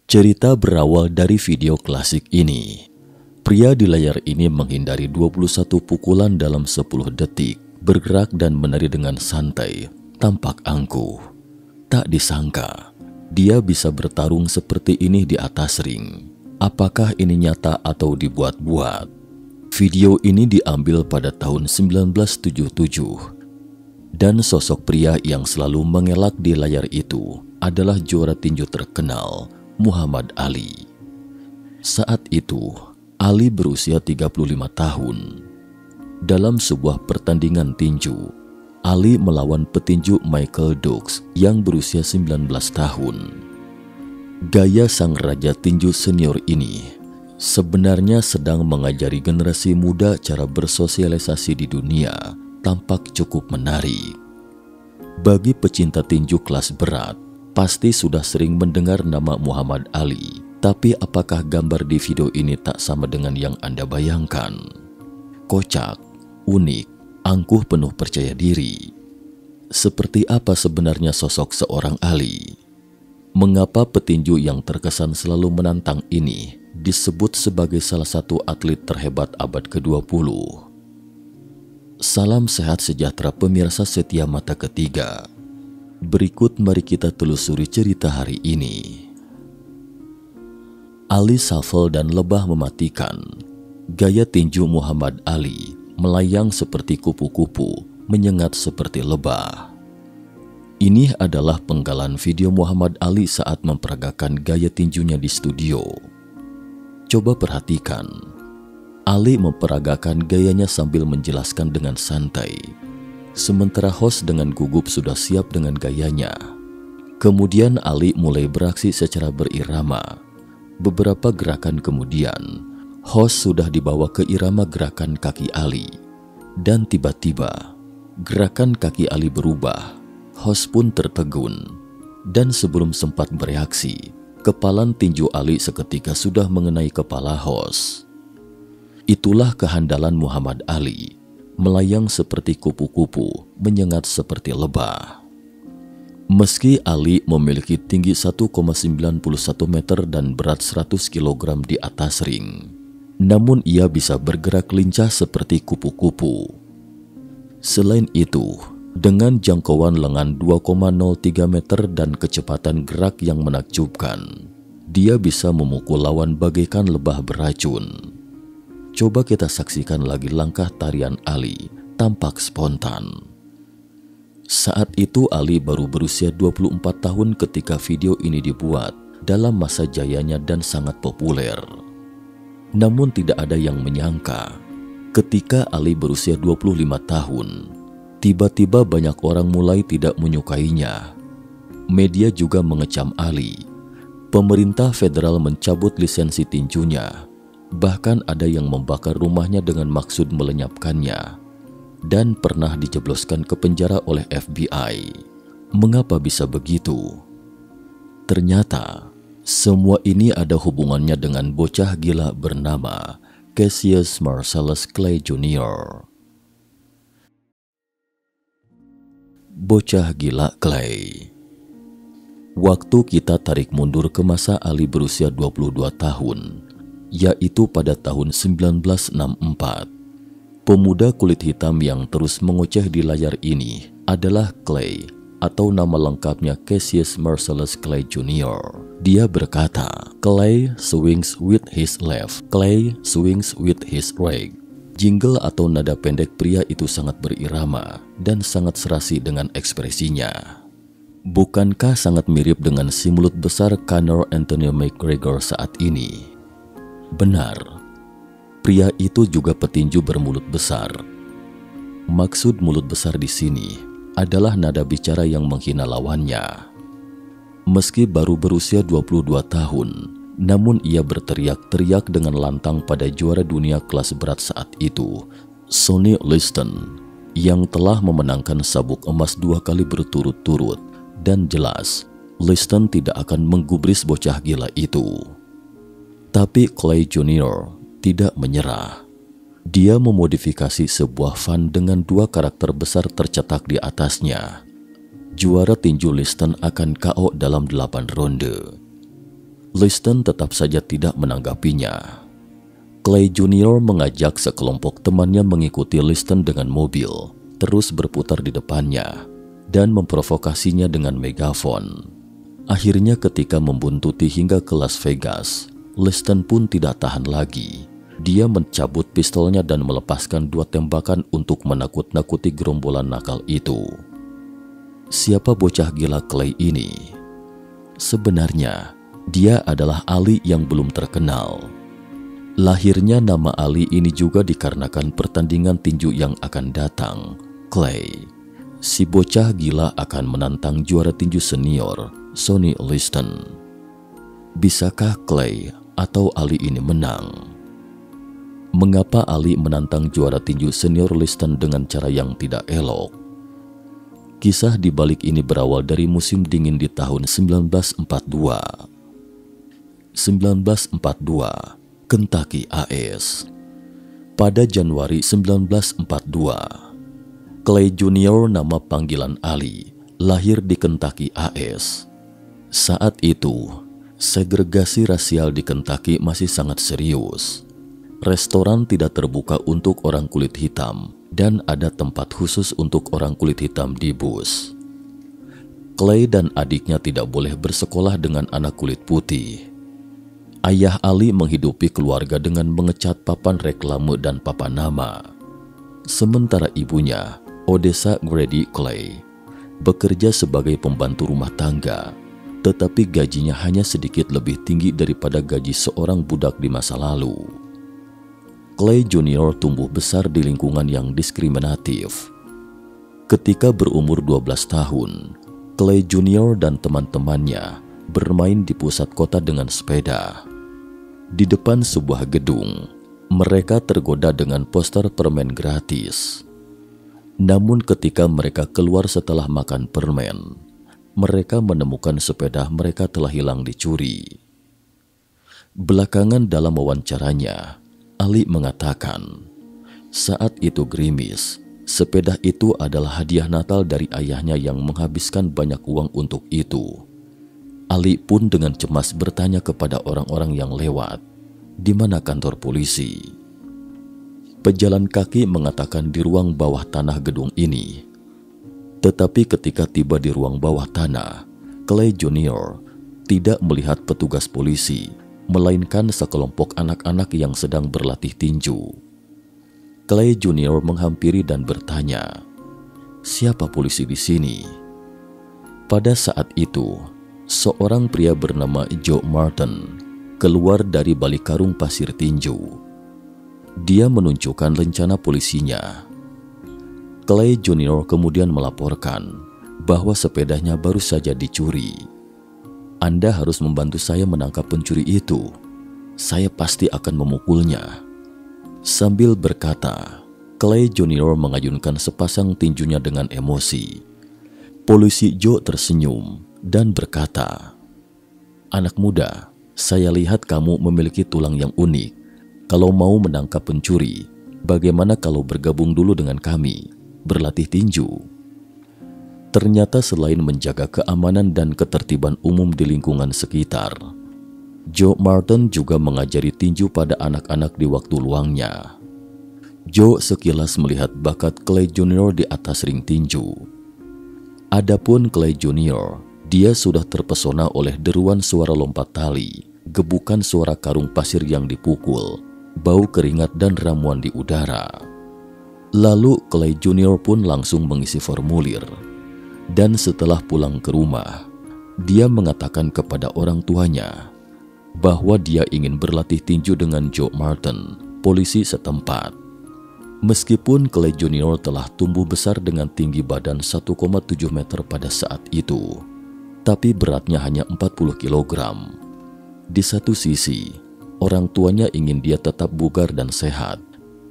Cerita berawal dari video klasik ini. Pria di layar ini menghindari 21 pukulan dalam 10 detik, bergerak dan menari dengan santai, tampak angkuh. Tak disangka, dia bisa bertarung seperti ini di atas ring. Apakah ini nyata atau dibuat-buat? Video ini diambil pada tahun 1977. Dan sosok pria yang selalu mengelak di layar itu adalah juara tinju terkenal, Muhammad Ali. Saat itu, Ali berusia 35 tahun. Dalam sebuah pertandingan tinju, Ali melawan petinju Michael Dukes yang berusia 19 tahun. Gaya sang raja tinju senior ini sebenarnya sedang mengajari generasi muda cara bersosialisasi di dunia, tampak cukup menarik. Bagi pecinta tinju kelas berat, pasti sudah sering mendengar nama Muhammad Ali, tapi apakah gambar di video ini tak sama dengan yang Anda bayangkan? Kocak, unik, angkuh penuh percaya diri. Seperti apa sebenarnya sosok seorang Ali? Mengapa petinju yang terkesan selalu menantang ini disebut sebagai salah satu atlet terhebat abad ke-20? Salam sehat sejahtera pemirsa setia Mata Ketiga. Berikut mari kita telusuri cerita hari ini. Ali shuffle dan lebah mematikan. Gaya tinju Muhammad Ali melayang seperti kupu-kupu, menyengat seperti lebah. Ini adalah penggalan video Muhammad Ali saat memperagakan gaya tinjunya di studio. Coba perhatikan, Ali memperagakan gayanya sambil menjelaskan dengan santai. Sementara host dengan gugup sudah siap dengan gayanya. Kemudian Ali mulai beraksi secara berirama. Beberapa gerakan kemudian, host sudah dibawa ke irama gerakan kaki Ali. Dan tiba-tiba, gerakan kaki Ali berubah. Host pun tertegun. Dan sebelum sempat bereaksi, kepalan tinju Ali seketika sudah mengenai kepala host. Itulah kehandalan Muhammad Ali. Melayang seperti kupu-kupu, menyengat seperti lebah. Meski Ali memiliki tinggi 1,91 meter dan berat 100 kg di atas ring, namun ia bisa bergerak lincah seperti kupu-kupu. Selain itu, dengan jangkauan lengan 2,03 meter dan kecepatan gerak yang menakjubkan, dia bisa memukul lawan bagaikan lebah beracun. Coba kita saksikan lagi langkah tarian Ali, tampak spontan. Saat itu Ali baru berusia 24 tahun ketika video ini dibuat dalam masa jayanya dan sangat populer. Namun tidak ada yang menyangka, ketika Ali berusia 25 tahun, tiba-tiba banyak orang mulai tidak menyukainya. Media juga mengecam Ali. Pemerintah federal mencabut lisensi tinjunya. Bahkan ada yang membakar rumahnya dengan maksud melenyapkannya dan pernah dijebloskan ke penjara oleh FBI. Mengapa bisa begitu? Ternyata semua ini ada hubungannya dengan bocah gila bernama Cassius Marcellus Clay Jr. Bocah gila Clay. Waktu kita tarik mundur ke masa Ali berusia 22 tahun, yaitu pada tahun 1964. Pemuda kulit hitam yang terus mengoceh di layar ini adalah Clay, atau nama lengkapnya Cassius Marcellus Clay Jr. Dia berkata, "Clay swings with his left, Clay swings with his right." Jingle atau nada pendek pria itu sangat berirama dan sangat serasi dengan ekspresinya. Bukankah sangat mirip dengan si mulut besar Conor Anthony McGregor saat ini? Benar, pria itu juga petinju bermulut besar. Maksud mulut besar di sini adalah nada bicara yang menghina lawannya. Meski baru berusia 22 tahun, namun ia berteriak-teriak dengan lantang pada juara dunia kelas berat saat itu, Sonny Liston, yang telah memenangkan sabuk emas 2 kali berturut-turut, dan jelas Liston tidak akan menggubris bocah gila itu. Tapi Clay Jr. tidak menyerah. Dia memodifikasi sebuah van dengan 2 karakter besar tercetak di atasnya. Juara tinju Liston akan KO dalam 8 ronde. Liston tetap saja tidak menanggapinya. Clay Junior mengajak sekelompok temannya mengikuti Liston dengan mobil, terus berputar di depannya, dan memprovokasinya dengan megafon. Akhirnya ketika membuntuti hingga ke Las Vegas, Liston pun tidak tahan lagi. Dia mencabut pistolnya dan melepaskan 2 tembakan untuk menakut-nakuti gerombolan nakal itu. Siapa bocah gila Clay ini? Sebenarnya, dia adalah Ali yang belum terkenal. Lahirnya nama Ali ini juga dikarenakan pertandingan tinju yang akan datang. Clay, si bocah gila, akan menantang juara tinju senior, Sonny Liston. Bisakah Clay atau Ali ini menang? Mengapa Ali menantang juara tinju senior Liston dengan cara yang tidak elok? Kisah di balik ini berawal dari musim dingin di tahun 1942. 1942, Kentucky AS. Pada Januari 1942, Clay Junior, nama panggilan Ali, lahir di Kentucky AS. Saat itu, segregasi rasial di Kentucky masih sangat serius. Restoran tidak terbuka untuk orang kulit hitam dan ada tempat khusus untuk orang kulit hitam di bus. Clay dan adiknya tidak boleh bersekolah dengan anak kulit putih. Ayah Ali menghidupi keluarga dengan mengecat papan reklame dan papan nama. Sementara ibunya, Odessa Grady Clay, bekerja sebagai pembantu rumah tangga, tetapi gajinya hanya sedikit lebih tinggi daripada gaji seorang budak di masa lalu. Clay Junior tumbuh besar di lingkungan yang diskriminatif. Ketika berumur 12 tahun, Clay Junior dan teman-temannya bermain di pusat kota dengan sepeda. Di depan sebuah gedung, mereka tergoda dengan poster permen gratis. Namun ketika mereka keluar setelah makan permen, mereka menemukan sepeda mereka telah hilang dicuri. Belakangan dalam wawancaranya, Ali mengatakan, saat itu gerimis, sepeda itu adalah hadiah Natal dari ayahnya yang menghabiskan banyak uang untuk itu. Ali pun dengan cemas bertanya kepada orang-orang yang lewat, di mana kantor polisi? Pejalan kaki mengatakan di ruang bawah tanah gedung ini. Tetapi ketika tiba di ruang bawah tanah, Clay Junior tidak melihat petugas polisi, melainkan sekelompok anak-anak yang sedang berlatih tinju. Clay Junior menghampiri dan bertanya, "Siapa polisi di sini?" Pada saat itu, seorang pria bernama Joe Martin keluar dari balik karung pasir tinju. Dia menunjukkan lencana polisinya. Clay Junior kemudian melaporkan bahwa sepedanya baru saja dicuri. "Anda harus membantu saya menangkap pencuri itu. Saya pasti akan memukulnya." Sambil berkata, Clay Junior mengayunkan sepasang tinjunya dengan emosi. Polisi Joe tersenyum dan berkata, "Anak muda, saya lihat kamu memiliki tulang yang unik. Kalau mau menangkap pencuri, bagaimana kalau bergabung dulu dengan kami, berlatih tinju?" Ternyata selain menjaga keamanan dan ketertiban umum di lingkungan sekitar, Joe Martin juga mengajari tinju pada anak-anak di waktu luangnya. Joe sekilas melihat bakat Clay Junior di atas ring tinju. Adapun Clay Junior, dia sudah terpesona oleh deruan suara lompat tali, gebukan suara karung pasir yang dipukul, bau keringat dan ramuan di udara. Lalu Clay Junior pun langsung mengisi formulir. Dan setelah pulang ke rumah, dia mengatakan kepada orang tuanya bahwa dia ingin berlatih tinju dengan Joe Martin, polisi setempat. Meskipun Clay Junior telah tumbuh besar dengan tinggi badan 1,7 meter pada saat itu, tapi beratnya hanya 40 kg. Di satu sisi, orang tuanya ingin dia tetap bugar dan sehat,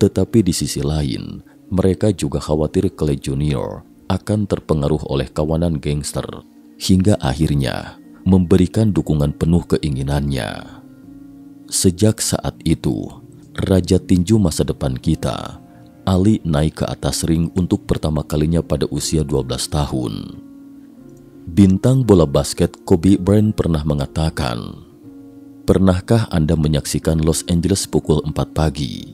tetapi di sisi lain, mereka juga khawatir Clay Junior akan terpengaruh oleh kawanan gangster, hingga akhirnya memberikan dukungan penuh keinginannya. Sejak saat itu, raja tinju masa depan kita, Ali, naik ke atas ring untuk pertama kalinya pada usia 12 tahun. Bintang bola basket Kobe Bryant pernah mengatakan, Pernahkah Anda menyaksikan Los Angeles pukul 4 pagi?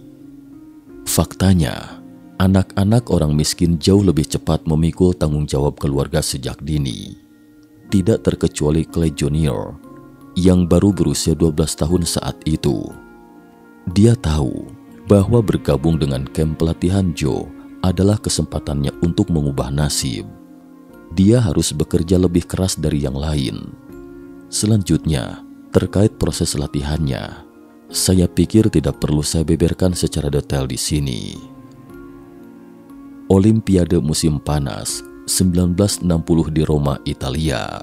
Faktanya, anak-anak orang miskin jauh lebih cepat memikul tanggung jawab keluarga sejak dini. Tidak terkecuali Clay Jr. yang baru berusia 12 tahun saat itu. Dia tahu bahwa bergabung dengan kamp pelatihan Joe adalah kesempatannya untuk mengubah nasib. Dia harus bekerja lebih keras dari yang lain. Selanjutnya, terkait proses latihannya, saya pikir tidak perlu saya beberkan secara detail di sini. Olimpiade musim panas 1960 di Roma, Italia.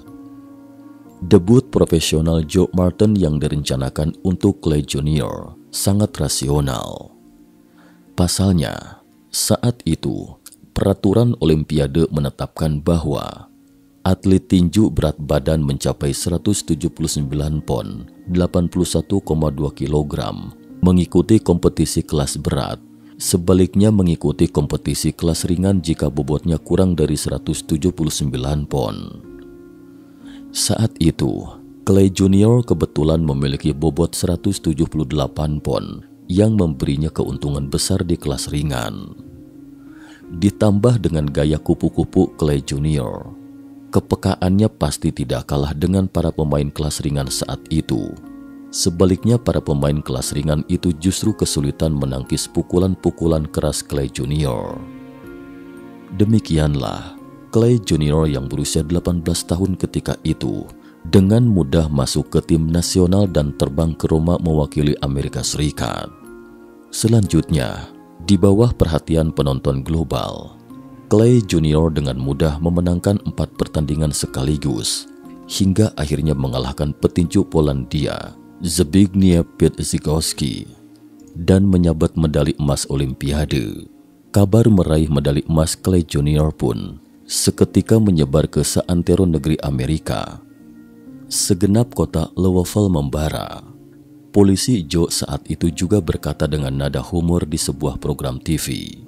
Debut profesional Joe Martin yang direncanakan untuk Clay Jr. sangat rasional. Pasalnya, saat itu peraturan Olimpiade menetapkan bahwa atlet tinju berat badan mencapai 179 pon 81,2 kg mengikuti kompetisi kelas berat, sebaliknya mengikuti kompetisi kelas ringan jika bobotnya kurang dari 179 pon. Saat itu, Clay Jr. kebetulan memiliki bobot 178 pon yang memberinya keuntungan besar di kelas ringan. Ditambah dengan gaya kupu-kupu Clay Jr., kepekaannya pasti tidak kalah dengan para pemain kelas ringan saat itu. Sebaliknya, para pemain kelas ringan itu justru kesulitan menangkis pukulan-pukulan keras Clay Jr. Demikianlah, Clay Jr. yang berusia 18 tahun ketika itu dengan mudah masuk ke tim nasional dan terbang ke Roma mewakili Amerika Serikat. Selanjutnya, di bawah perhatian penonton global, Clay Jr. dengan mudah memenangkan 4 pertandingan sekaligus, hingga akhirnya mengalahkan petinju Polandia, Zbigniew Pietrzykowski, dan menyabet medali emas Olimpiade. Kabar meraih medali emas Clay Jr. pun seketika menyebar ke seantero negeri Amerika. Segenap kota Louisville membara. Polisi Joe saat itu juga berkata dengan nada humor di sebuah program TV,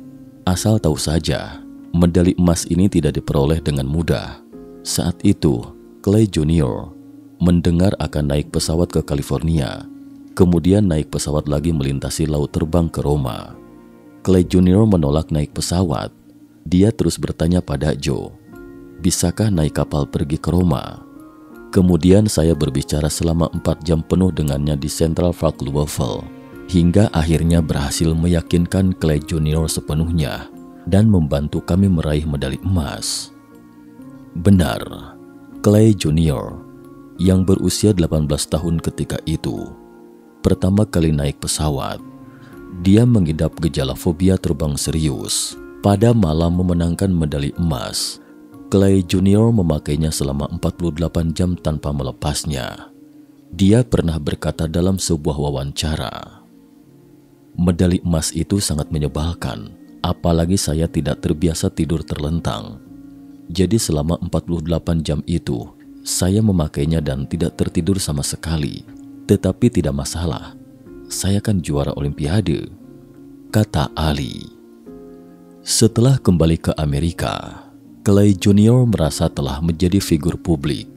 "Asal tahu saja, medali emas ini tidak diperoleh dengan mudah." Saat itu, Clay Jr. mendengar akan naik pesawat ke California, kemudian naik pesawat lagi melintasi laut terbang ke Roma. Clay Jr. menolak naik pesawat. Dia terus bertanya pada Joe, "Bisakah naik kapal pergi ke Roma?" Kemudian saya berbicara selama 4 jam penuh dengannya di Central Park Louisville, hingga akhirnya berhasil meyakinkan Clay Jr. sepenuhnya dan membantu kami meraih medali emas. Benar, Clay Jr. yang berusia 18 tahun ketika itu pertama kali naik pesawat, dia mengidap gejala fobia terbang serius. Pada malam memenangkan medali emas, Clay Jr. memakainya selama 48 jam tanpa melepasnya. Dia pernah berkata dalam sebuah wawancara, "Medali emas itu sangat menyebalkan, apalagi saya tidak terbiasa tidur terlentang. Jadi selama 48 jam itu, saya memakainya dan tidak tertidur sama sekali. Tetapi tidak masalah, saya kan juara Olimpiade," kata Ali. Setelah kembali ke Amerika, Clay Jr. merasa telah menjadi figur publik,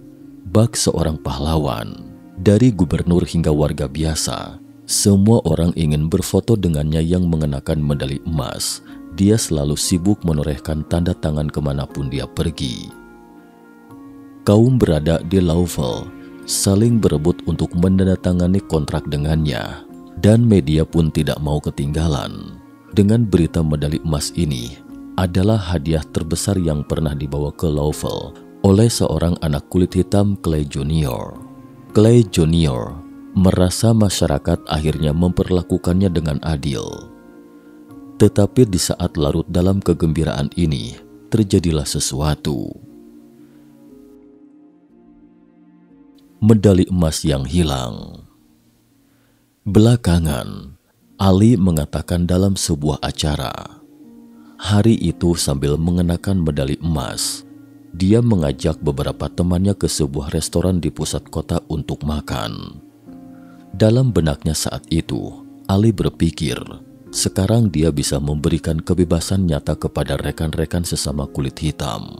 bak seorang pahlawan. Dari gubernur hingga warga biasa, semua orang ingin berfoto dengannya yang mengenakan medali emas. Dia selalu sibuk menorehkan tanda tangan kemanapun dia pergi. Kaum berada di Louisville saling berebut untuk menandatangani kontrak dengannya, dan media pun tidak mau ketinggalan dengan berita medali emas ini adalah hadiah terbesar yang pernah dibawa ke Louisville oleh seorang anak kulit hitam, Clay Jr. Clay Jr. merasa masyarakat akhirnya memperlakukannya dengan adil. Tetapi di saat larut dalam kegembiraan ini, terjadilah sesuatu. Medali emas yang hilang. Belakangan, Ali mengatakan dalam sebuah acara, hari itu sambil mengenakan medali emas, dia mengajak beberapa temannya ke sebuah restoran di pusat kota untuk makan. Dalam benaknya saat itu, Ali berpikir, sekarang dia bisa memberikan kebebasan nyata kepada rekan-rekan sesama kulit hitam.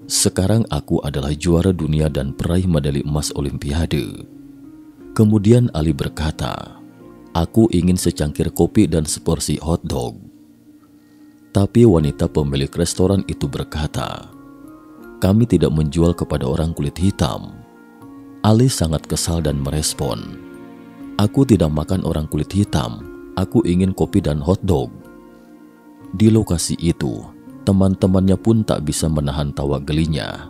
Sekarang aku adalah juara dunia dan peraih medali emas Olimpiade. Kemudian Ali berkata, "Aku ingin secangkir kopi dan seporsi hotdog." Tapi wanita pemilik restoran itu berkata, "Kami tidak menjual kepada orang kulit hitam." Ali sangat kesal dan merespon, "Aku tidak makan orang kulit hitam, aku ingin kopi dan hotdog." Di lokasi itu, teman-temannya pun tak bisa menahan tawa gelinya.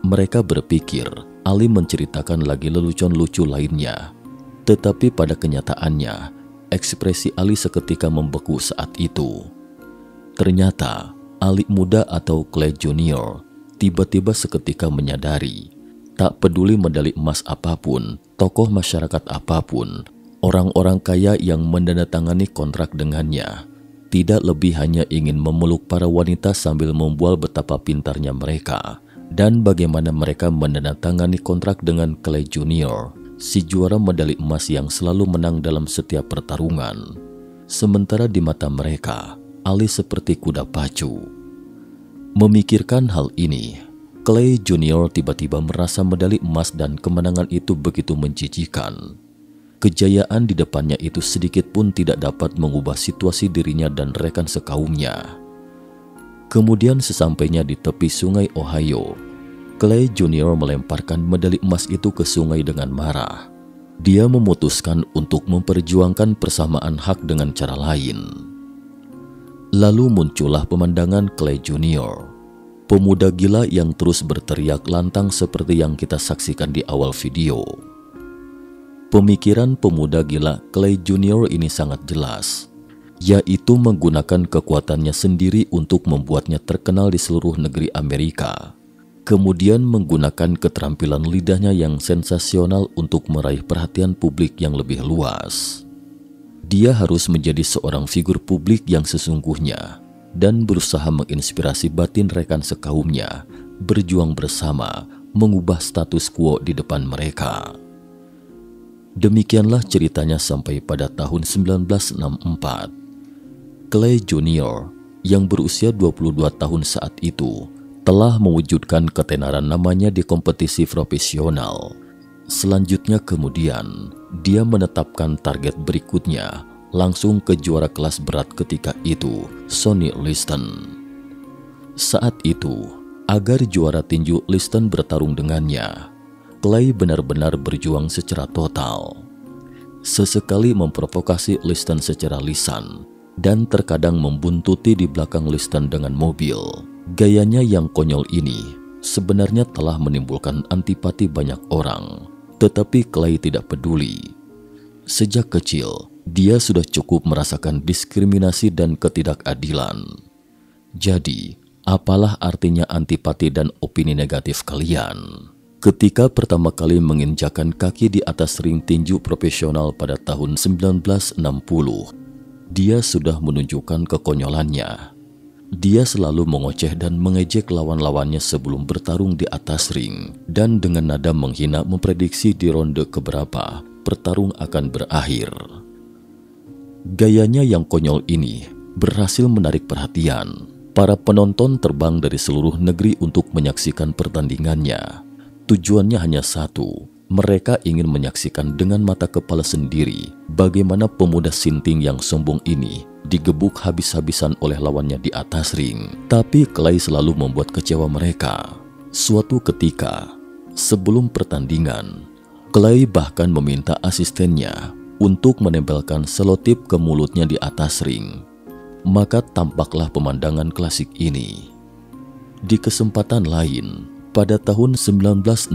Mereka berpikir Ali menceritakan lagi lelucon lucu lainnya. Tetapi pada kenyataannya, ekspresi Ali seketika membeku saat itu. Ternyata, Ali muda atau Clay Junior tiba-tiba seketika menyadari, tak peduli medali emas apapun, tokoh masyarakat apapun, orang-orang kaya yang mendandatangani kontrak dengannya, tidak lebih hanya ingin memeluk para wanita sambil membual betapa pintarnya mereka, dan bagaimana mereka menandatangani kontrak dengan Clay Junior, si juara medali emas yang selalu menang dalam setiap pertarungan. Sementara di mata mereka, Ali seperti kuda pacu. Memikirkan hal ini, Clay Junior tiba-tiba merasa medali emas dan kemenangan itu begitu menjijikan. Kejayaan di depannya itu sedikit pun tidak dapat mengubah situasi dirinya dan rekan sekaumnya. Kemudian sesampainya di tepi sungai Ohio, Clay Junior melemparkan medali emas itu ke sungai dengan marah. Dia memutuskan untuk memperjuangkan persamaan hak dengan cara lain. Lalu muncullah pemandangan Clay Junior, pemuda gila yang terus berteriak lantang seperti yang kita saksikan di awal video. Pemikiran pemuda gila Clay Junior ini sangat jelas, yaitu menggunakan kekuatannya sendiri untuk membuatnya terkenal di seluruh negeri Amerika. Kemudian menggunakan keterampilan lidahnya yang sensasional untuk meraih perhatian publik yang lebih luas. Dia harus menjadi seorang figur publik yang sesungguhnya dan berusaha menginspirasi batin rekan sekaumnya, berjuang bersama, mengubah status quo di depan mereka. Demikianlah ceritanya sampai pada tahun 1964. Clay Junior yang berusia 22 tahun saat itu telah mewujudkan ketenaran namanya di kompetisi profesional. Selanjutnya kemudian, dia menetapkan target berikutnya langsung ke juara kelas berat ketika itu, Sonny Liston. Saat itu, agar juara tinju Liston bertarung dengannya, Clay benar-benar berjuang secara total. Sesekali memprovokasi Liston secara lisan dan terkadang membuntuti di belakang Liston dengan mobil. Gayanya yang konyol ini sebenarnya telah menimbulkan antipati banyak orang, tetapi Clay tidak peduli. Sejak kecil, dia sudah cukup merasakan diskriminasi dan ketidakadilan. Jadi, apalah artinya antipati dan opini negatif kalian? Ketika pertama kali menginjakan kaki di atas ring tinju profesional pada tahun 1960, dia sudah menunjukkan kekonyolannya. Dia selalu mengoceh dan mengejek lawan-lawannya sebelum bertarung di atas ring, dan dengan nada menghina memprediksi di ronde keberapa pertarung akan berakhir. Gayanya yang konyol ini berhasil menarik perhatian. Para penonton terbang dari seluruh negeri untuk menyaksikan pertandingannya. Tujuannya hanya satu, mereka ingin menyaksikan dengan mata kepala sendiri bagaimana pemuda sinting yang sombong ini digebuk habis-habisan oleh lawannya di atas ring. Tapi Clay selalu membuat kecewa mereka. Suatu ketika, sebelum pertandingan, Clay bahkan meminta asistennya untuk menempelkan selotip ke mulutnya di atas ring. Maka tampaklah pemandangan klasik ini. Di kesempatan lain, pada tahun 1962,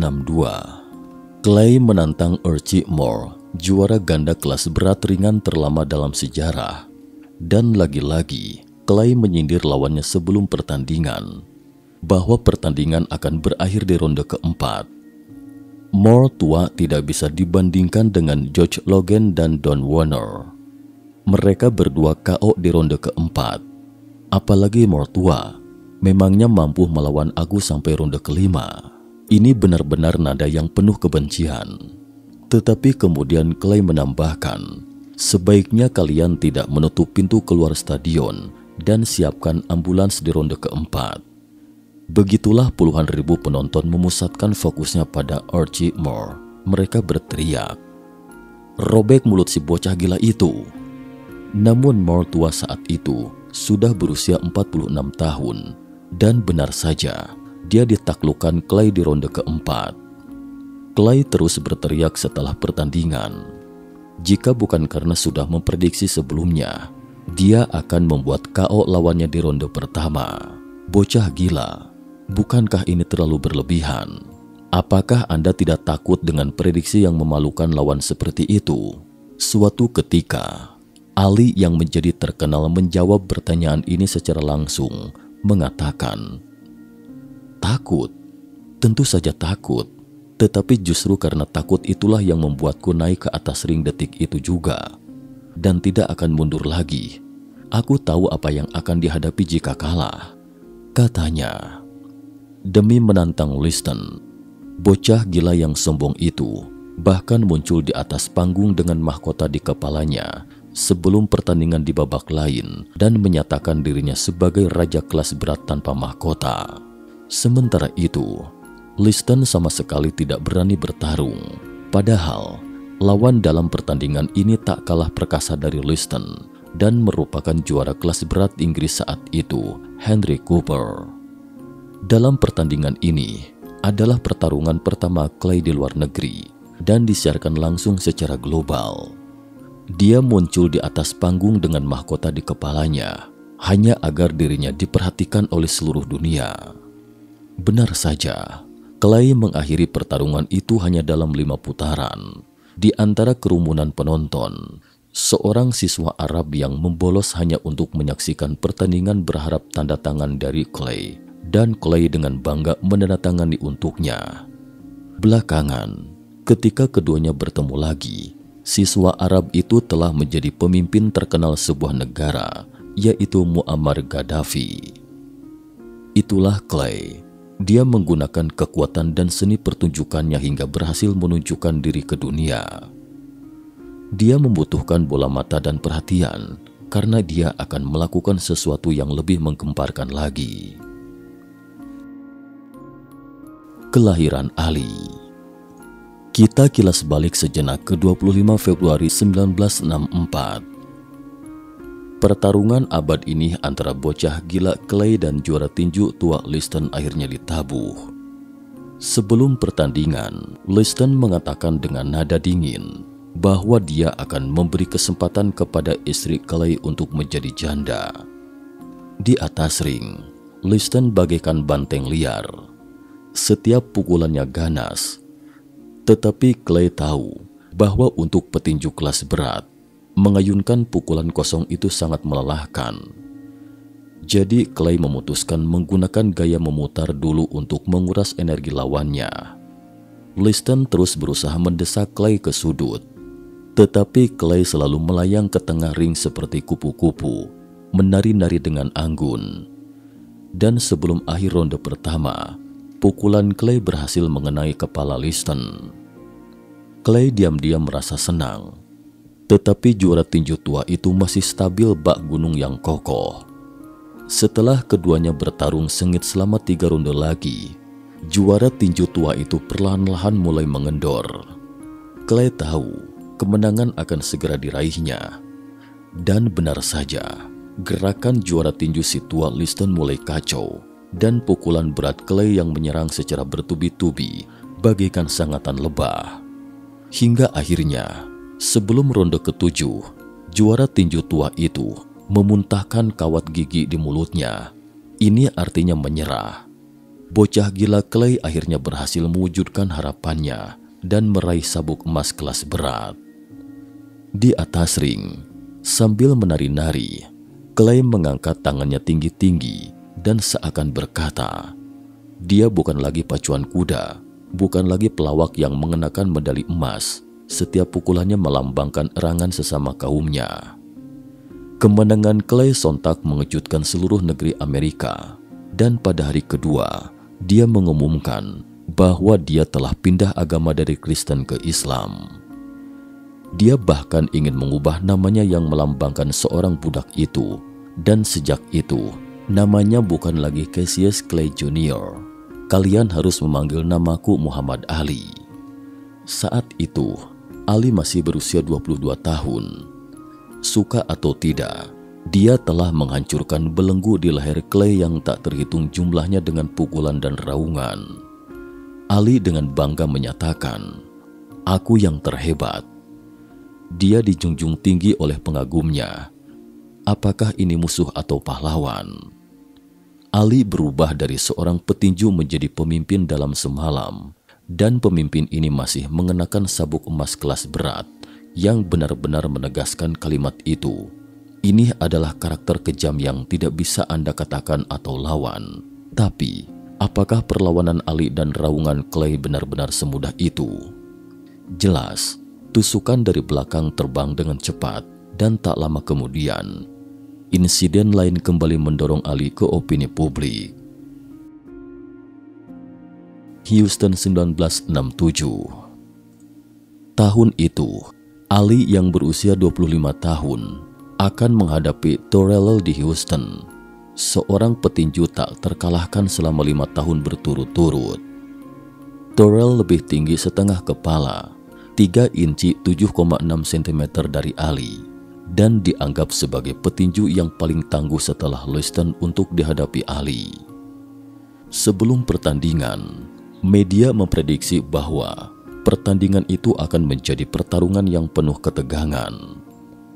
Clay menantang Archie Moore, juara ganda kelas berat ringan terlama dalam sejarah. Dan lagi-lagi, Clay menyindir lawannya sebelum pertandingan, bahwa pertandingan akan berakhir di ronde keempat. Moore tua tidak bisa dibandingkan dengan George Logan dan Don Warner. Mereka berdua KO di ronde keempat. Apalagi Moore tua, memangnya mampu melawan aku sampai ronde kelima. Ini benar-benar nada yang penuh kebencian. Tetapi kemudian Clay menambahkan, sebaiknya kalian tidak menutup pintu keluar stadion dan siapkan ambulans di ronde keempat. Begitulah puluhan ribu penonton memusatkan fokusnya pada Archie Moore. Mereka berteriak, robek mulut si bocah gila itu. Namun mertua saat itu sudah berusia 46 tahun dan benar saja dia ditaklukkan Clay di ronde keempat. Clay terus berteriak setelah pertandingan. Jika bukan karena sudah memprediksi sebelumnya, dia akan membuat KO lawannya di ronde pertama. Bocah gila, bukankah ini terlalu berlebihan? Apakah Anda tidak takut dengan prediksi yang memalukan lawan seperti itu? Suatu ketika, Ali yang menjadi terkenal menjawab pertanyaan ini secara langsung, mengatakan, "Takut? Tentu saja takut. Tetapi justru karena takut itulah yang membuatku naik ke atas ring detik itu juga. Dan tidak akan mundur lagi. Aku tahu apa yang akan dihadapi jika kalah," katanya. Demi menantang Liston, bocah gila yang sombong itu bahkan muncul di atas panggung dengan mahkota di kepalanya sebelum pertandingan di babak lain dan menyatakan dirinya sebagai raja kelas berat tanpa mahkota. Sementara itu, Liston sama sekali tidak berani bertarung. Padahal, lawan dalam pertandingan ini tak kalah perkasa dari Liston dan merupakan juara kelas berat Inggris saat itu, Henry Cooper. Dalam pertandingan ini adalah pertarungan pertama Clay di luar negeri dan disiarkan langsung secara global. Dia muncul di atas panggung dengan mahkota di kepalanya hanya agar dirinya diperhatikan oleh seluruh dunia. Benar saja, Clay mengakhiri pertarungan itu hanya dalam 5 putaran. Di antara kerumunan penonton, seorang siswa Arab yang membolos hanya untuk menyaksikan pertandingan berharap tanda tangan dari Clay, dan Clay dengan bangga menandatangani untuknya. Belakangan, ketika keduanya bertemu lagi, siswa Arab itu telah menjadi pemimpin terkenal sebuah negara, yaitu Muammar Gaddafi. Itulah Clay. Dia menggunakan kekuatan dan seni pertunjukannya hingga berhasil menunjukkan diri ke dunia. Dia membutuhkan bola mata dan perhatian karena dia akan melakukan sesuatu yang lebih menggemparkan lagi. Kelahiran Ali. Kita kilas balik sejenak ke 25 Februari 1964. Pertarungan abad ini antara bocah gila Clay dan juara tinju tua Liston akhirnya ditabuh. Sebelum pertandingan, Liston mengatakan dengan nada dingin bahwa dia akan memberi kesempatan kepada istri Clay untuk menjadi janda. Di atas ring, Liston bagaikan banteng liar. Setiap pukulannya ganas. Tetapi Clay tahu bahwa untuk petinju kelas berat, mengayunkan pukulan kosong itu sangat melelahkan. Jadi Clay memutuskan menggunakan gaya memutar dulu untuk menguras energi lawannya. Liston terus berusaha mendesak Clay ke sudut. Tetapi Clay selalu melayang ke tengah ring seperti kupu-kupu, menari-nari dengan anggun. Dan sebelum akhir ronde pertama, pukulan Clay berhasil mengenai kepala Liston. Clay diam-diam merasa senang. Tetapi juara tinju tua itu masih stabil bak gunung yang kokoh. Setelah keduanya bertarung sengit selama 3 ronde lagi, juara tinju tua itu perlahan-lahan mulai mengendor. Clay tahu kemenangan akan segera diraihnya. Dan benar saja, gerakan juara tinju si tua Liston mulai kacau dan pukulan berat Clay yang menyerang secara bertubi-tubi bagaikan sangatan lebah. Hingga akhirnya, sebelum ronde ke-7, juara tinju tua itu memuntahkan kawat gigi di mulutnya. Ini artinya menyerah. Bocah gila Clay akhirnya berhasil mewujudkan harapannya dan meraih sabuk emas kelas berat. Di atas ring, sambil menari-nari, Clay mengangkat tangannya tinggi-tinggi dan seakan berkata, dia bukan lagi pacuan kuda, bukan lagi pelawak yang mengenakan medali emas. Setiap pukulannya melambangkan erangan sesama kaumnya. Kemenangan Clay sontak mengejutkan seluruh negeri Amerika, dan pada hari kedua, dia mengumumkan bahwa dia telah pindah agama dari Kristen ke Islam. Dia bahkan ingin mengubah namanya yang melambangkan seorang budak itu, dan sejak itu, namanya bukan lagi Cassius Clay Jr. Kalian harus memanggil namaku Muhammad Ali. Saat itu, Ali masih berusia 22 tahun. Suka atau tidak, dia telah menghancurkan belenggu di leher Clay yang tak terhitung jumlahnya dengan pukulan dan raungan. Ali dengan bangga menyatakan, "Aku yang terhebat." Dia dijunjung tinggi oleh pengagumnya. Apakah ini musuh atau pahlawan? Ali berubah dari seorang petinju menjadi pemimpin dalam semalam, dan pemimpin ini masih mengenakan sabuk emas kelas berat yang benar-benar menegaskan kalimat itu. Ini adalah karakter kejam yang tidak bisa Anda katakan atau lawan. Tapi, apakah perlawanan Ali dan raungan Clay benar-benar semudah itu? Jelas, tusukan dari belakang terbang dengan cepat, dan tak lama kemudian, insiden lain kembali mendorong Ali ke opini publik. Houston 1967. Tahun itu, Ali yang berusia 25 tahun akan menghadapi Torell di Houston, seorang petinju tak terkalahkan selama 5 tahun berturut-turut. Torell lebih tinggi setengah kepala, 3 inci 7,6 cm dari Ali, dan dianggap sebagai petinju yang paling tangguh setelah Liston untuk dihadapi Ali. Sebelum pertandingan, media memprediksi bahwa pertandingan itu akan menjadi pertarungan yang penuh ketegangan.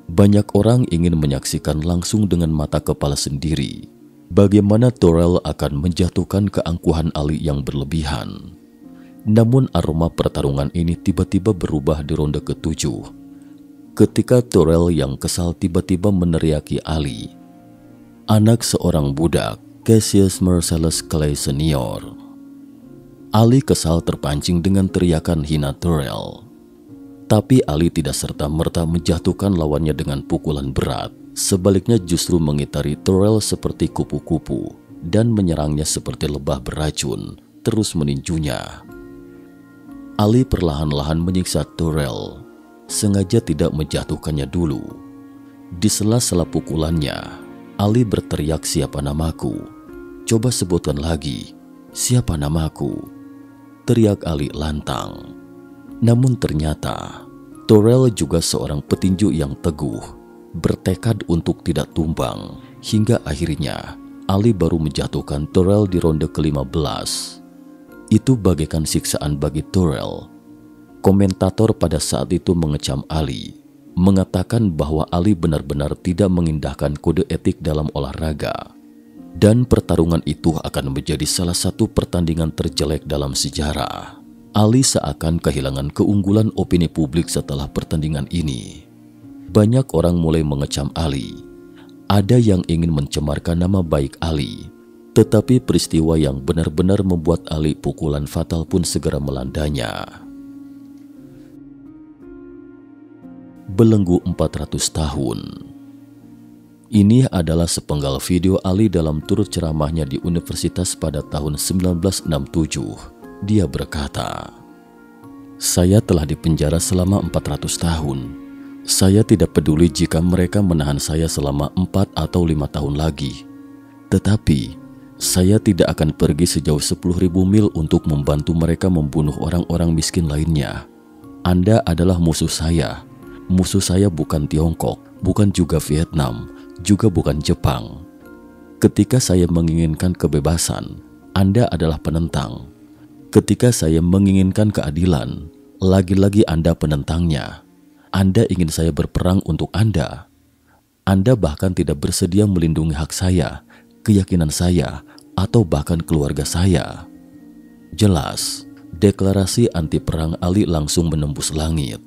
Banyak orang ingin menyaksikan langsung dengan mata kepala sendiri bagaimana Torell akan menjatuhkan keangkuhan Ali yang berlebihan. Namun aroma pertarungan ini tiba-tiba berubah di ronde ke-7 ketika Torell yang kesal tiba-tiba meneriaki Ali, anak seorang budak, Cassius Marcellus Clay Senior. Ali kesal terpancing dengan teriakan hina Torell. Tapi Ali tidak serta-merta menjatuhkan lawannya dengan pukulan berat. Sebaliknya justru mengitari Torell seperti kupu-kupu dan menyerangnya seperti lebah beracun, terus meninjunya. Ali perlahan-lahan menyiksa Torell, sengaja tidak menjatuhkannya dulu. Di sela-sela pukulannya, Ali berteriak, "Siapa namaku? Coba sebutkan lagi, siapa namaku?" Teriak Ali lantang. Namun ternyata Torell juga seorang petinju yang teguh, bertekad untuk tidak tumbang, hingga akhirnya Ali baru menjatuhkan Torell di ronde ke-15. Itu bagaikan siksaan bagi Torell. Komentator pada saat itu mengecam Ali, mengatakan bahwa Ali benar-benar tidak mengindahkan kode etik dalam olahraga. Dan pertarungan itu akan menjadi salah satu pertandingan terjelek dalam sejarah. Ali seakan kehilangan keunggulan opini publik setelah pertandingan ini. Banyak orang mulai mengecam Ali. Ada yang ingin mencemarkan nama baik Ali. Tetapi peristiwa yang benar-benar membuat Ali pukulan fatal pun segera melandanya. Belenggu 400 tahun. Ini adalah sepenggal video Ali dalam turut ceramahnya di universitas pada tahun 1967. Dia berkata, "Saya telah dipenjara selama 400 tahun. Saya tidak peduli jika mereka menahan saya selama 4 atau 5 tahun lagi. Tetapi, saya tidak akan pergi sejauh 10.000 mil untuk membantu mereka membunuh orang-orang miskin lainnya. Anda adalah musuh saya. Musuh saya bukan Tiongkok, bukan juga Vietnam, juga bukan Jepang. Ketika saya menginginkan kebebasan, Anda adalah penentang. Ketika saya menginginkan keadilan, lagi-lagi Anda penentangnya. Anda ingin saya berperang untuk Anda. Anda bahkan tidak bersedia melindungi hak saya, keyakinan saya, atau bahkan keluarga saya." Jelas, deklarasi anti perang Ali langsung menembus langit.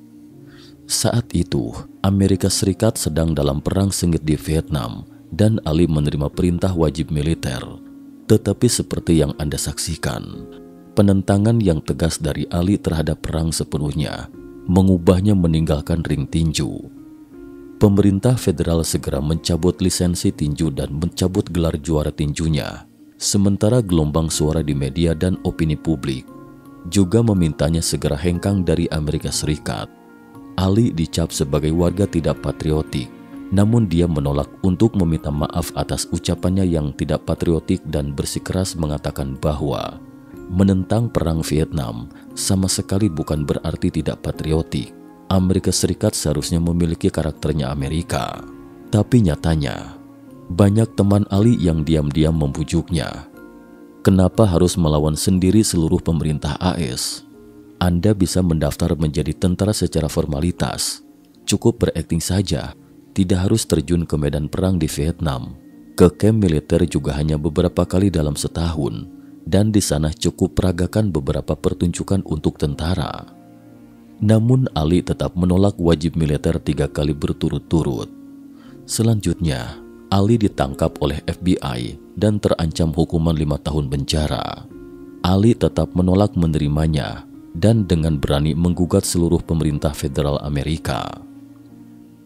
Saat itu, Amerika Serikat sedang dalam perang sengit di Vietnam dan Ali menerima perintah wajib militer. Tetapi seperti yang Anda saksikan, penentangan yang tegas dari Ali terhadap perang sepenuhnya mengubahnya meninggalkan ring tinju. Pemerintah federal segera mencabut lisensi tinju dan mencabut gelar juara tinjunya. Sementara gelombang suara di media dan opini publik juga memintanya segera hengkang dari Amerika Serikat. Ali dicap sebagai warga tidak patriotik, namun dia menolak untuk meminta maaf atas ucapannya yang tidak patriotik dan bersikeras mengatakan bahwa menentang perang Vietnam sama sekali bukan berarti tidak patriotik. Amerika Serikat seharusnya memiliki karakternya Amerika. Tapi nyatanya, banyak teman Ali yang diam-diam membujuknya. Kenapa harus melawan sendiri seluruh pemerintah AS? Anda bisa mendaftar menjadi tentara secara formalitas. Cukup berakting saja, tidak harus terjun ke medan perang di Vietnam. Ke kamp militer juga hanya beberapa kali dalam setahun, dan di sana cukup peragakan beberapa pertunjukan untuk tentara. Namun Ali tetap menolak wajib militer 3 kali berturut-turut. Selanjutnya, Ali ditangkap oleh FBI dan terancam hukuman 5 tahun penjara. Ali tetap menolak menerimanya dan dengan berani menggugat seluruh pemerintah federal Amerika.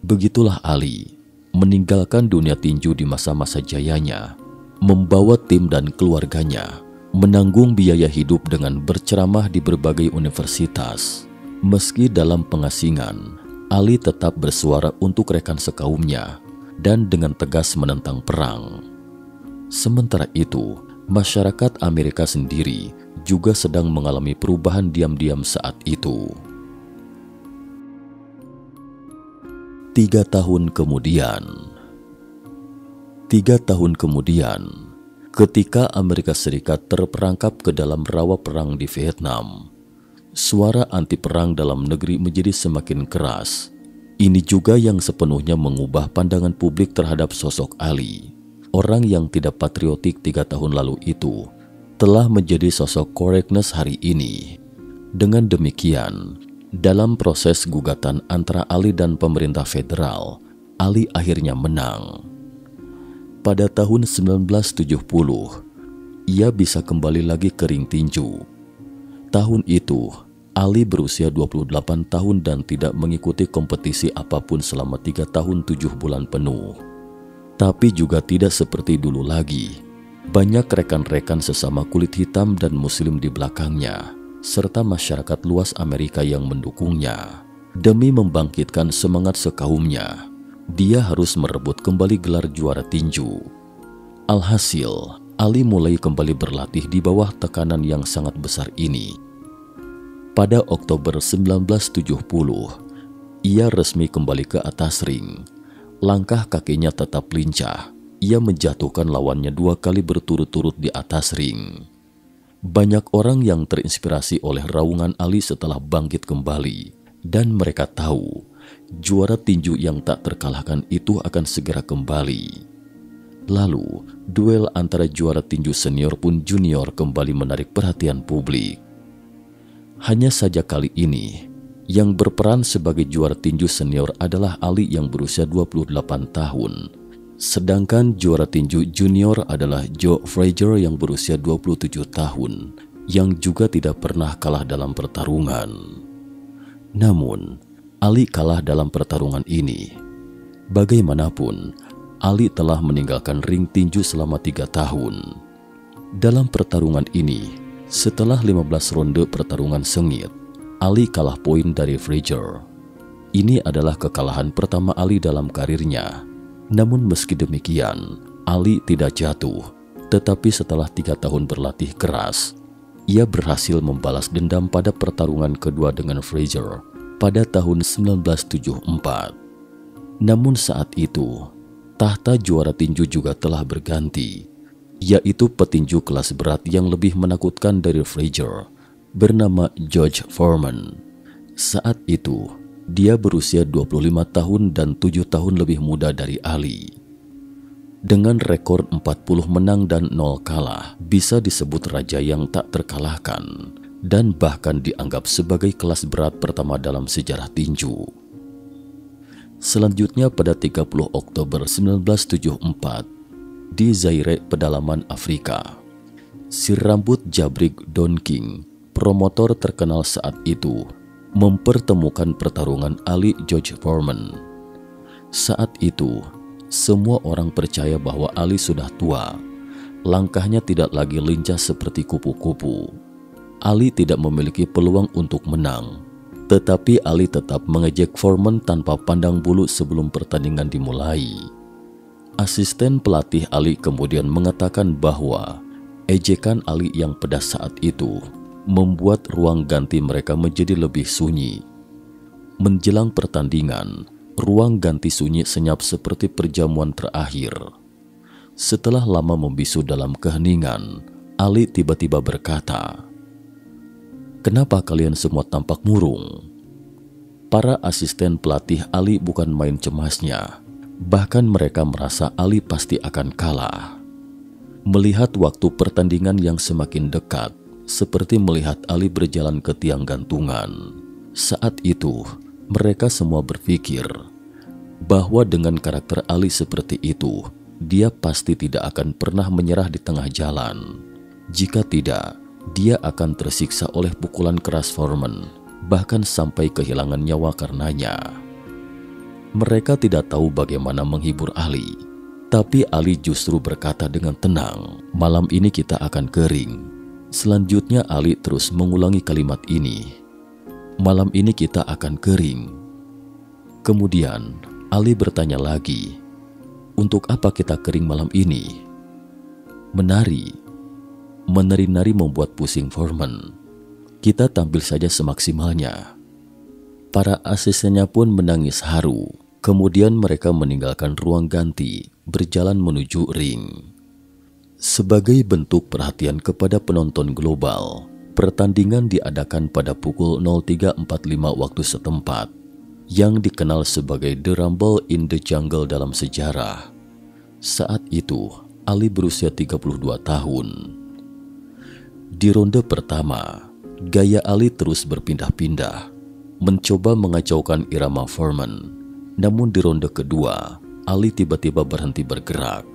Begitulah Ali meninggalkan dunia tinju di masa-masa jayanya, membawa tim dan keluarganya, menanggung biaya hidup dengan berceramah di berbagai universitas. Meski dalam pengasingan, Ali tetap bersuara untuk rekan sekaumnya dan dengan tegas menentang perang. Sementara itu, masyarakat Amerika sendiri juga sedang mengalami perubahan diam-diam saat itu. 3 tahun kemudian, ketika Amerika Serikat terperangkap ke dalam rawa perang di Vietnam, suara anti perang dalam negeri menjadi semakin keras. Ini juga yang sepenuhnya mengubah pandangan publik terhadap sosok Ali. Orang yang tidak patriotik 3 tahun lalu itu telah menjadi sosok correctness hari ini. Dengan demikian, dalam proses gugatan antara Ali dan pemerintah federal, Ali akhirnya menang. Pada tahun 1970, ia bisa kembali lagi ke ring tinju. Tahun itu, Ali berusia 28 tahun dan tidak mengikuti kompetisi apapun selama 3 tahun 7 bulan penuh. Tapi juga tidak seperti dulu lagi. Banyak rekan-rekan sesama kulit hitam dan muslim di belakangnya, serta masyarakat luas Amerika yang mendukungnya. Demi membangkitkan semangat sekaumnya, dia harus merebut kembali gelar juara tinju. Alhasil, Ali mulai kembali berlatih di bawah tekanan yang sangat besar ini. Pada Oktober 1970, ia resmi kembali ke atas ring. Langkah kakinya tetap lincah. Ia menjatuhkan lawannya 2 kali berturut-turut di atas ring. Banyak orang yang terinspirasi oleh raungan Ali setelah bangkit kembali, dan mereka tahu juara tinju yang tak terkalahkan itu akan segera kembali. Lalu, duel antara juara tinju senior pun junior kembali menarik perhatian publik. Hanya saja kali ini, yang berperan sebagai juara tinju senior adalah Ali yang berusia 28 tahun. Sedangkan juara tinju junior adalah Joe Frazier yang berusia 27 tahun, yang juga tidak pernah kalah dalam pertarungan. Namun, Ali kalah dalam pertarungan ini. Bagaimanapun, Ali telah meninggalkan ring tinju selama 3 tahun. Dalam pertarungan ini, setelah 15 ronde pertarungan sengit, Ali kalah poin dari Frazier. Ini adalah kekalahan pertama Ali dalam karirnya. Namun meski demikian, Ali tidak jatuh. Tetapi setelah 3 tahun berlatih keras, ia berhasil membalas dendam pada pertarungan kedua dengan Frazier pada tahun 1974. Namun saat itu, tahta juara tinju juga telah berganti, yaitu petinju kelas berat yang lebih menakutkan dari Frazier, bernama George Foreman. Saat itu, dia berusia 25 tahun dan 7 tahun lebih muda dari Ali. Dengan rekor 40 menang dan 0 kalah, bisa disebut raja yang tak terkalahkan, dan bahkan dianggap sebagai kelas berat pertama dalam sejarah tinju. Selanjutnya pada 30 Oktober 1974, di Zaire, pedalaman Afrika, si rambut jabrik Don King, promotor terkenal saat itu, mempertemukan pertarungan Ali George Foreman. Saat itu, semua orang percaya bahwa Ali sudah tua. Langkahnya tidak lagi lincah seperti kupu-kupu. Ali tidak memiliki peluang untuk menang. Tetapi Ali tetap mengejek Foreman tanpa pandang bulu sebelum pertandingan dimulai. Asisten pelatih Ali kemudian mengatakan bahwa ejekan Ali yang pedas saat itu membuat ruang ganti mereka menjadi lebih sunyi. Menjelang pertandingan, ruang ganti sunyi senyap seperti perjamuan terakhir. Setelah lama membisu dalam keheningan, Ali tiba-tiba berkata, "Kenapa kalian semua tampak murung?" Para asisten pelatih Ali bukan main cemasnya. Bahkan mereka merasa Ali pasti akan kalah. Melihat waktu pertandingan yang semakin dekat, seperti melihat Ali berjalan ke tiang gantungan. Saat itu, mereka semua berpikir bahwa dengan karakter Ali seperti itu, dia pasti tidak akan pernah menyerah di tengah jalan. Jika tidak, dia akan tersiksa oleh pukulan keras Foreman, bahkan sampai kehilangan nyawa karenanya. Mereka tidak tahu bagaimana menghibur Ali, tapi Ali justru berkata dengan tenang, "Malam ini kita akan kering." Selanjutnya Ali terus mengulangi kalimat ini, "Malam ini kita akan kering." Kemudian Ali bertanya lagi, "Untuk apa kita kering malam ini?" "Menari." Menari-nari membuat pusing Foreman. "Kita tampil saja semaksimalnya." Para asistennya pun menangis haru. Kemudian mereka meninggalkan ruang ganti, berjalan menuju ring. Sebagai bentuk perhatian kepada penonton global, pertandingan diadakan pada pukul 03.45 waktu setempat, yang dikenal sebagai The Rumble in the Jungle dalam sejarah. Saat itu, Ali berusia 32 tahun. Di ronde pertama, gaya Ali terus berpindah-pindah, mencoba mengacaukan irama Foreman. Namun di ronde kedua, Ali tiba-tiba berhenti bergerak.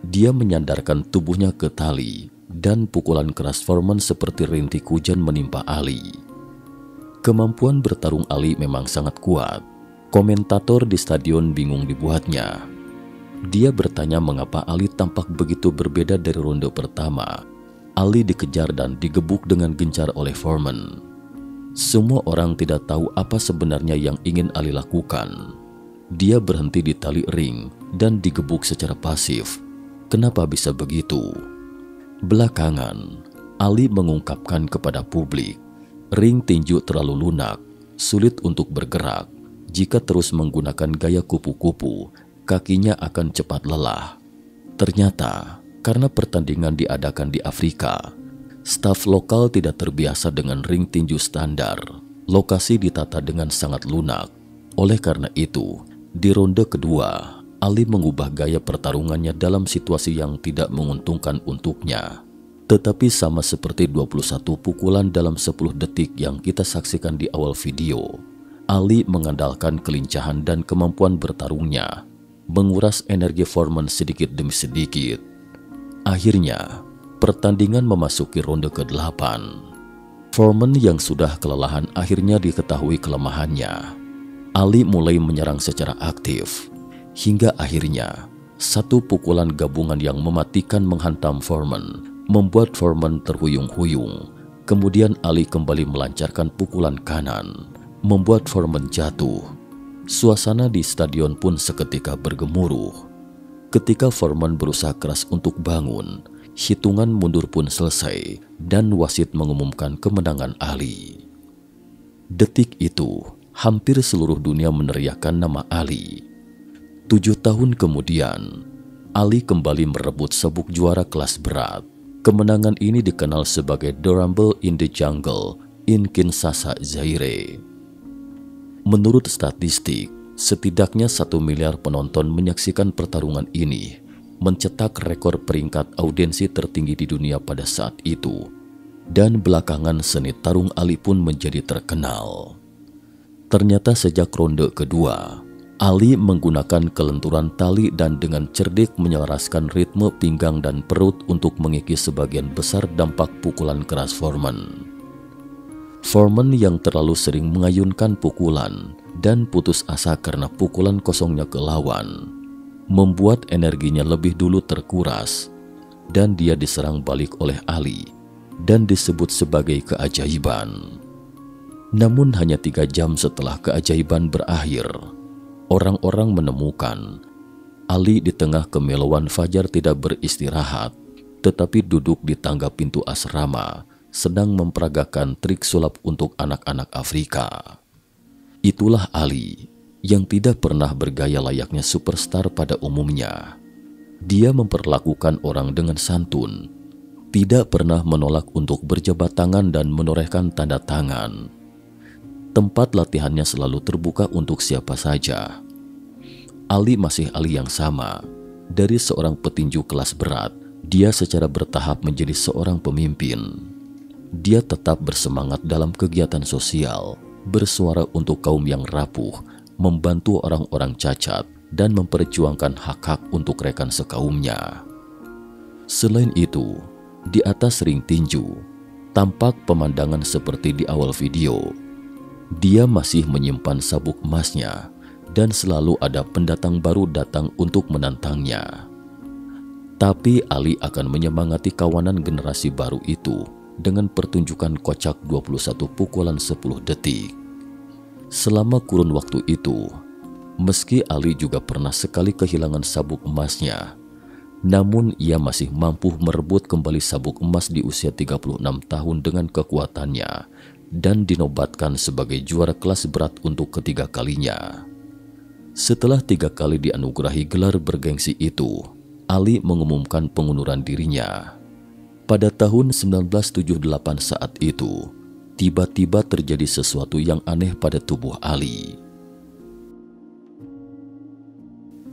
Dia menyandarkan tubuhnya ke tali, dan pukulan keras Foreman seperti rintik hujan menimpa Ali. Kemampuan bertarung Ali memang sangat kuat. Komentator di stadion bingung dibuatnya. Dia bertanya mengapa Ali tampak begitu berbeda dari ronde pertama. Ali dikejar dan digebuk dengan gencar oleh Foreman. Semua orang tidak tahu apa sebenarnya yang ingin Ali lakukan. Dia berhenti di tali ring dan digebuk secara pasif. Kenapa bisa begitu? Belakangan, Ali mengungkapkan kepada publik, ring tinju terlalu lunak, sulit untuk bergerak. Jika terus menggunakan gaya kupu-kupu, kakinya akan cepat lelah. Ternyata, karena pertandingan diadakan di Afrika, staf lokal tidak terbiasa dengan ring tinju standar. Lokasi ditata dengan sangat lunak. Oleh karena itu, di ronde kedua, Ali mengubah gaya pertarungannya dalam situasi yang tidak menguntungkan untuknya. Tetapi sama seperti 21 pukulan dalam 10 detik yang kita saksikan di awal video, Ali mengandalkan kelincahan dan kemampuan bertarungnya, menguras energi Foreman sedikit demi sedikit. Akhirnya, pertandingan memasuki ronde ke-8. Foreman yang sudah kelelahan akhirnya diketahui kelemahannya. Ali mulai menyerang secara aktif, hingga akhirnya satu pukulan gabungan yang mematikan menghantam Foreman, membuat Foreman terhuyung-huyung. Kemudian Ali kembali melancarkan pukulan kanan, membuat Foreman jatuh. Suasana di stadion pun seketika bergemuruh. Ketika Foreman berusaha keras untuk bangun, hitungan mundur pun selesai dan wasit mengumumkan kemenangan Ali. Detik itu, hampir seluruh dunia meneriakkan nama Ali. 7 tahun kemudian, Ali kembali merebut sabuk juara kelas berat. Kemenangan ini dikenal sebagai The Rumble in the Jungle in Kinshasa, Zaire. Menurut statistik, setidaknya 1 miliar penonton menyaksikan pertarungan ini, mencetak rekor peringkat audiensi tertinggi di dunia pada saat itu. Dan belakangan seni tarung Ali pun menjadi terkenal. Ternyata sejak ronde kedua, Ali menggunakan kelenturan tali dan dengan cerdik menyelaraskan ritme pinggang dan perut untuk mengikis sebagian besar dampak pukulan keras Foreman. Foreman yang terlalu sering mengayunkan pukulan dan putus asa karena pukulan kosongnya ke lawan, membuat energinya lebih dulu terkuras dan dia diserang balik oleh Ali dan disebut sebagai keajaiban. Namun hanya 3 jam setelah keajaiban berakhir, orang-orang menemukan Ali di tengah kemelowan fajar tidak beristirahat, tetapi duduk di tangga pintu asrama sedang memperagakan trik sulap untuk anak-anak Afrika. Itulah Ali yang tidak pernah bergaya layaknya superstar pada umumnya. Dia memperlakukan orang dengan santun, tidak pernah menolak untuk berjabat tangan dan menorehkan tanda tangan. Tempat latihannya selalu terbuka untuk siapa saja. Ali masih Ali yang sama. Dari seorang petinju kelas berat, dia secara bertahap menjadi seorang pemimpin. Dia tetap bersemangat dalam kegiatan sosial, bersuara untuk kaum yang rapuh, membantu orang-orang cacat, dan memperjuangkan hak-hak untuk rekan sekaumnya. Selain itu, di atas ring tinju, tampak pemandangan seperti di awal video. Dia masih menyimpan sabuk emasnya dan selalu ada pendatang baru datang untuk menantangnya. Tapi Ali akan menyemangati kawanan generasi baru itu dengan pertunjukan kocak 21 pukulan 10 detik. Selama kurun waktu itu, meski Ali juga pernah sekali kehilangan sabuk emasnya, namun ia masih mampu merebut kembali sabuk emas di usia 36 tahun dengan kekuatannya dan dinobatkan sebagai juara kelas berat untuk ketiga kalinya. Setelah 3 kali dianugerahi gelar bergengsi itu, Ali mengumumkan pengunduran dirinya. Pada tahun 1978 saat itu, tiba-tiba terjadi sesuatu yang aneh pada tubuh Ali.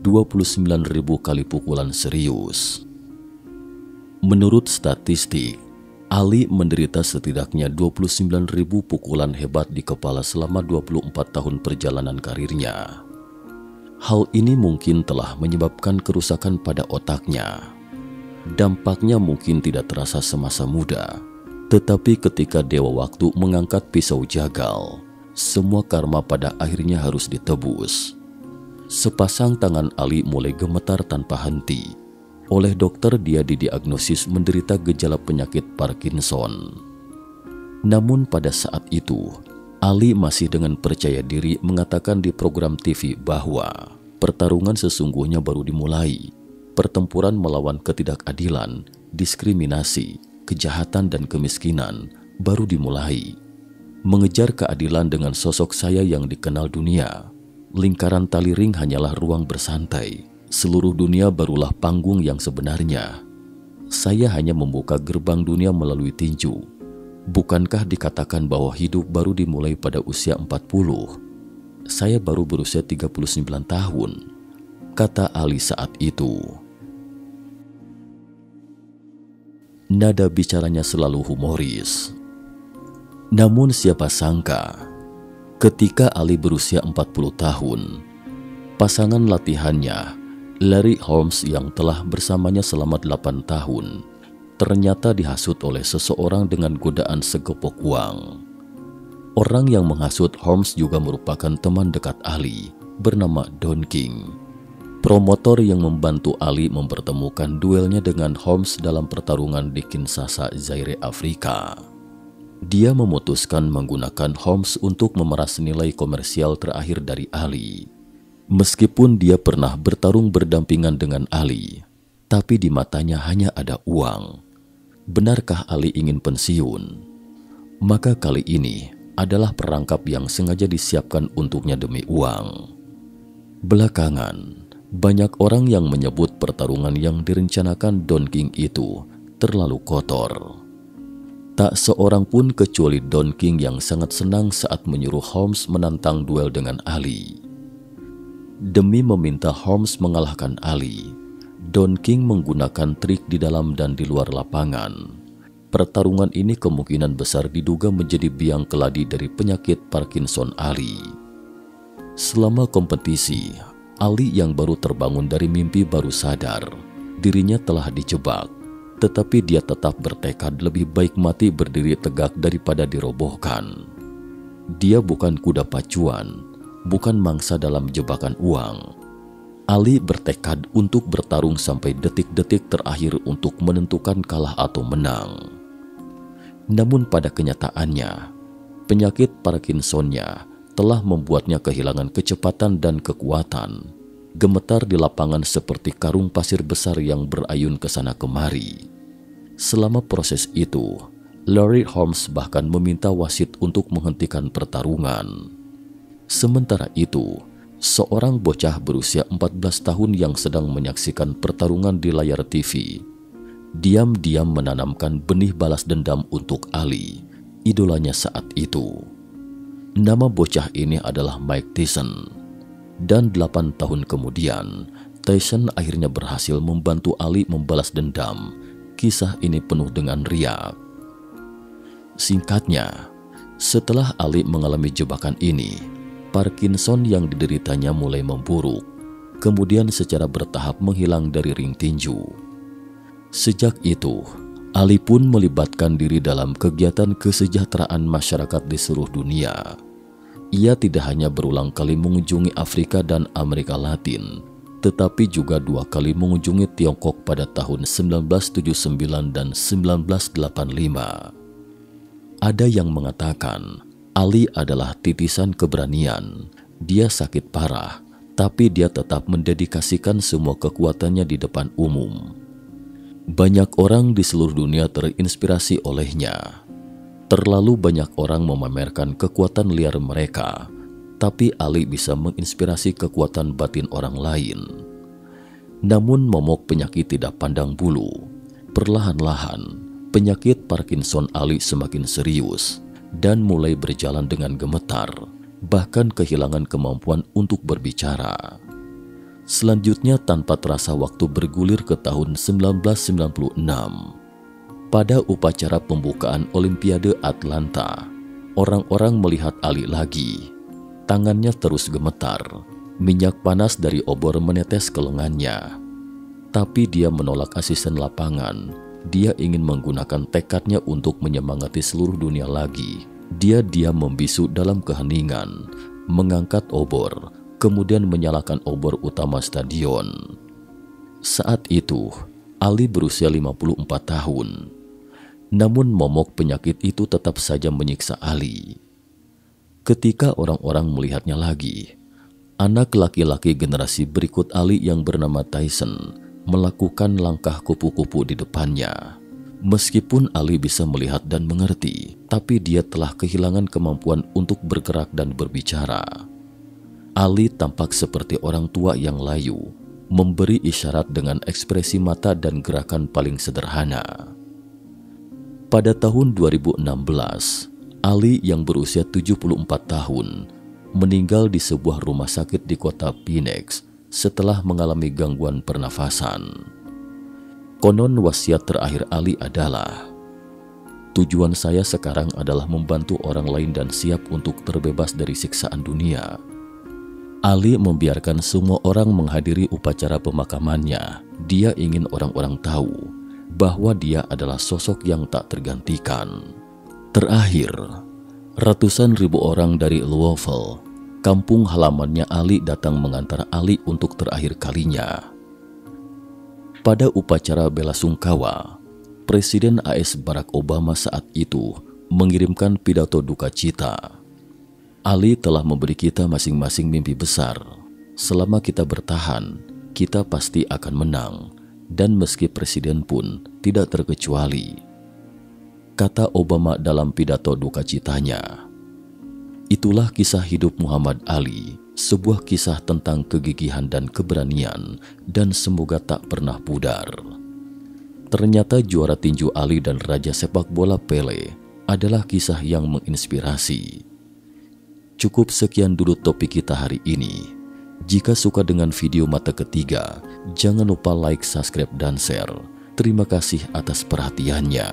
29.000 kali pukulan serius. Menurut statistik, Ali menderita setidaknya 29.000 pukulan hebat di kepala selama 24 tahun perjalanan karirnya. Hal ini mungkin telah menyebabkan kerusakan pada otaknya. Dampaknya mungkin tidak terasa semasa muda, tetapi ketika Dewa Waktu mengangkat pisau jagal, semua karma pada akhirnya harus ditebus. Sepasang tangan Ali mulai gemetar tanpa henti. Oleh dokter dia didiagnosis menderita gejala penyakit Parkinson. Namun pada saat itu, Ali masih dengan percaya diri mengatakan di program TV bahwa pertarungan sesungguhnya baru dimulai. Pertempuran melawan ketidakadilan, diskriminasi, kejahatan dan kemiskinan baru dimulai. Mengejar keadilan dengan sosok saya yang dikenal dunia. Lingkaran tali ring hanyalah ruang bersantai. Seluruh dunia barulah panggung yang sebenarnya. Saya hanya membuka gerbang dunia melalui tinju. Bukankah dikatakan bahwa hidup baru dimulai pada usia 40? Saya baru berusia 39 tahun, kata Ali saat itu. Nada bicaranya selalu humoris. Namun siapa sangka, ketika Ali berusia 40 tahun, pasangan latihannya, Larry Holmes yang telah bersamanya selama 8 tahun, ternyata dihasut oleh seseorang dengan godaan segepok uang. Orang yang menghasut Holmes juga merupakan teman dekat Ali, bernama Don King, promotor yang membantu Ali mempertemukan duelnya dengan Holmes dalam pertarungan di Kinshasa, Zaire, Afrika. Dia memutuskan menggunakan Holmes untuk memeras nilai komersial terakhir dari Ali. Meskipun dia pernah bertarung berdampingan dengan Ali, tapi di matanya hanya ada uang. Benarkah Ali ingin pensiun? Maka kali ini adalah perangkap yang sengaja disiapkan untuknya demi uang. Belakangan, banyak orang yang menyebut pertarungan yang direncanakan Don King itu terlalu kotor. Tak seorang pun kecuali Don King yang sangat senang saat menyuruh Holmes menantang duel dengan Ali. Demi meminta Holmes mengalahkan Ali, Don King menggunakan trik di dalam dan di luar lapangan. Pertarungan ini kemungkinan besar diduga menjadi biang keladi dari penyakit Parkinson Ali. Selama kompetisi, Ali yang baru terbangun dari mimpi baru sadar dirinya telah dijebak, tetapi dia tetap bertekad lebih baik mati berdiri tegak daripada dirobohkan. Dia bukan kuda pacuan, bukan mangsa dalam jebakan uang. Ali bertekad untuk bertarung sampai detik-detik terakhir untuk menentukan kalah atau menang. Namun pada kenyataannya, penyakit Parkinsonnya telah membuatnya kehilangan kecepatan dan kekuatan, gemetar di lapangan seperti karung pasir besar yang berayun ke sana kemari. Selama proses itu, Larry Holmes bahkan meminta wasit untuk menghentikan pertarungan. Sementara itu, seorang bocah berusia 14 tahun yang sedang menyaksikan pertarungan di layar TV, diam-diam menanamkan benih balas dendam untuk Ali, idolanya saat itu. Nama bocah ini adalah Mike Tyson. Dan 8 tahun kemudian, Tyson akhirnya berhasil membantu Ali membalas dendam. Kisah ini penuh dengan riak. Singkatnya, setelah Ali mengalami jebakan ini, Parkinson yang dideritanya mulai memburuk, kemudian secara bertahap menghilang dari ring tinju. Sejak itu, Ali pun melibatkan diri dalam kegiatan kesejahteraan masyarakat di seluruh dunia. Ia tidak hanya berulang kali mengunjungi Afrika dan Amerika Latin, tetapi juga 2 kali mengunjungi Tiongkok pada tahun 1979 dan 1985. Ada yang mengatakan Ali adalah titisan keberanian. Dia sakit parah, tapi dia tetap mendedikasikan semua kekuatannya di depan umum. Banyak orang di seluruh dunia terinspirasi olehnya. Terlalu banyak orang memamerkan kekuatan liar mereka, tapi Ali bisa menginspirasi kekuatan batin orang lain. Namun momok penyakit tidak pandang bulu. Perlahan-lahan, penyakit Parkinson Ali semakin serius dan mulai berjalan dengan gemetar, bahkan kehilangan kemampuan untuk berbicara. Selanjutnya, tanpa terasa waktu bergulir ke tahun 1996. Pada upacara pembukaan Olimpiade Atlanta, orang-orang melihat Ali lagi. Tangannya terus gemetar, minyak panas dari obor menetes ke lengannya. Tapi dia menolak asisten lapangan. Dia ingin menggunakan tekadnya untuk menyemangati seluruh dunia lagi. Dia diam membisu dalam keheningan, mengangkat obor, kemudian menyalakan obor utama stadion. Saat itu, Ali berusia 54 tahun. Namun momok penyakit itu tetap saja menyiksa Ali. Ketika orang-orang melihatnya lagi, anak laki-laki generasi berikut Ali yang bernama Tyson melakukan langkah kupu-kupu di depannya. Meskipun Ali bisa melihat dan mengerti, tapi dia telah kehilangan kemampuan untuk bergerak dan berbicara. Ali tampak seperti orang tua yang layu, memberi isyarat dengan ekspresi mata dan gerakan paling sederhana. Pada tahun 2016, Ali yang berusia 74 tahun meninggal di sebuah rumah sakit di kota Phoenix setelah mengalami gangguan pernafasan. Konon wasiat terakhir Ali adalah, "Tujuan saya sekarang adalah membantu orang lain dan siap untuk terbebas dari siksaan dunia." Ali membiarkan semua orang menghadiri upacara pemakamannya. Dia ingin orang-orang tahu bahwa dia adalah sosok yang tak tergantikan. Terakhir, ratusan ribu orang dari Louisville, kampung halamannya Ali, datang mengantar Ali untuk terakhir kalinya. Pada upacara belasungkawa, Presiden AS Barack Obama saat itu mengirimkan pidato duka cita. Ali telah memberi kita masing-masing mimpi besar. Selama kita bertahan, kita pasti akan menang, dan meski presiden pun tidak terkecuali, kata Obama dalam pidato duka citanya. Itulah kisah hidup Muhammad Ali, sebuah kisah tentang kegigihan dan keberanian, dan semoga tak pernah pudar. Ternyata juara tinju Ali dan raja sepak bola Pele adalah kisah yang menginspirasi. Cukup sekian dulu topik kita hari ini. Jika suka dengan video mata ketiga, jangan lupa like, subscribe, dan share. Terima kasih atas perhatiannya.